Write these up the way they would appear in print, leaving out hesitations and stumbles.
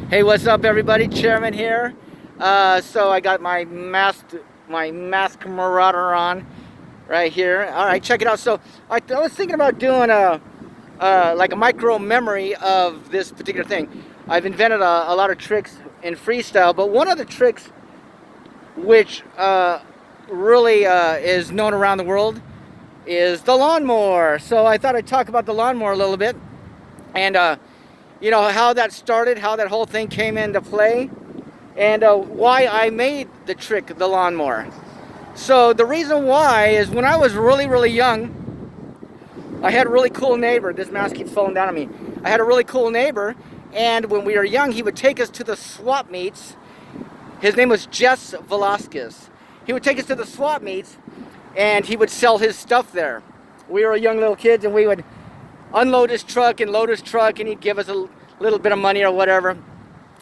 Hey, what's up, everybody? Chairman here. So I got my mask marauder on right here. All right, check it out. So I was thinking about doing like a micro memory of this particular thing. I've invented a lot of tricks in freestyle, but one of the tricks which really is known around the world is the lawnmower. So I thought I'd talk about the lawnmower a little bit, and you know, how that started, how that whole thing came into play, and why I made the trick, the lawnmower. So the reason why is when I was really young, I had a really cool neighbor. This mouse keeps falling down on me. I had a really cool neighbor, and when we were young, he would take us to the swap meets. His name was Jess Velasquez. He would take us to the swap meets, and he would sell his stuff there. We were young little kids, and we would unload his truck and load his truck, and he'd give us a little bit of money or whatever.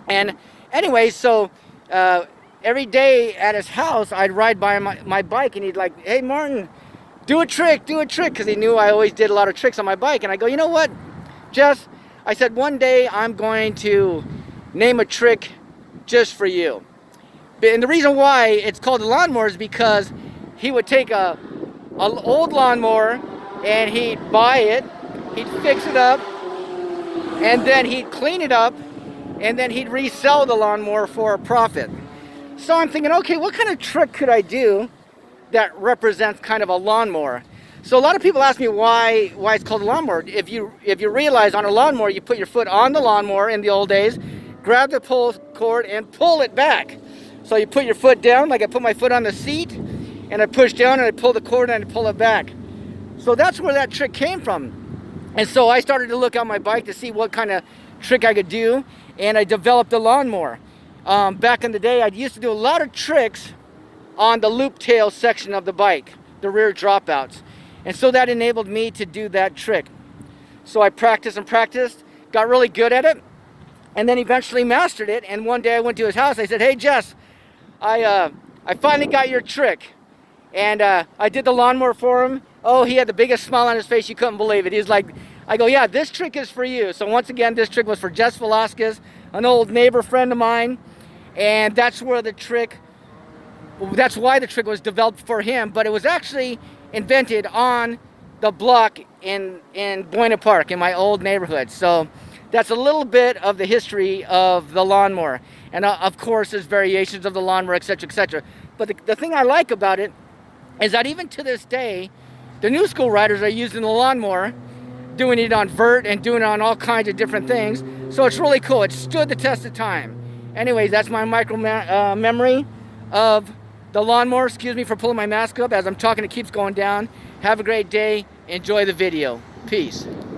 And anyway, so every day at his house, I'd ride by my bike, and he'd like, "Hey, Martin, do a trick," because he knew I always did a lot of tricks on my bike. And I go, "You know what, Jess?" I said, "One day I'm going to name a trick just for you." And the reason why it's called the lawnmower is because he would take an old lawnmower and he'd buy it, he'd fix it up, and then he'd clean it up, and then he'd resell the lawnmower for a profit. So I'm thinking, okay, what kind of trick could I do that represents kind of a lawnmower? So a lot of people ask me why it's called a lawnmower. If you realize on a lawnmower, you put your foot on the lawnmower in the old days, grab the pull cord and pull it back. So you put your foot down, like I put my foot on the seat, and I push down and I pull the cord and I pull it back. So that's where that trick came from. And so I started to look on my bike to see what kind of trick I could do, and I developed the lawnmower. Back in the day, I used to do a lot of tricks on the loop tail section of the bike, the rear dropouts. And so that enabled me to do that trick. So I practiced and practiced, got really good at it, and then eventually mastered it. And one day I went to his house. I said, "Hey, Jess, I finally got your trick." And I did the lawnmower for him. Oh, he had the biggest smile on his face. You couldn't believe it. He's like, I go, "Yeah, this trick is for you." So once again, this trick was for Jess Velasquez, an old neighbor friend of mine. And that's why the trick was developed for him. But it was actually invented on the block in Buena Park, in my old neighborhood. So that's a little bit of the history of the lawnmower. And of course, there's variations of the lawnmower, etc., etc. But the thing I like about it is that even to this day, the new school riders are using the lawnmower, doing it on vert and doing it on all kinds of different things. So it's really cool. It stood the test of time. Anyways, that's my micro memory of the lawnmower. Excuse me for pulling my mask up. As I'm talking, it keeps going down. Have a great day. Enjoy the video. Peace.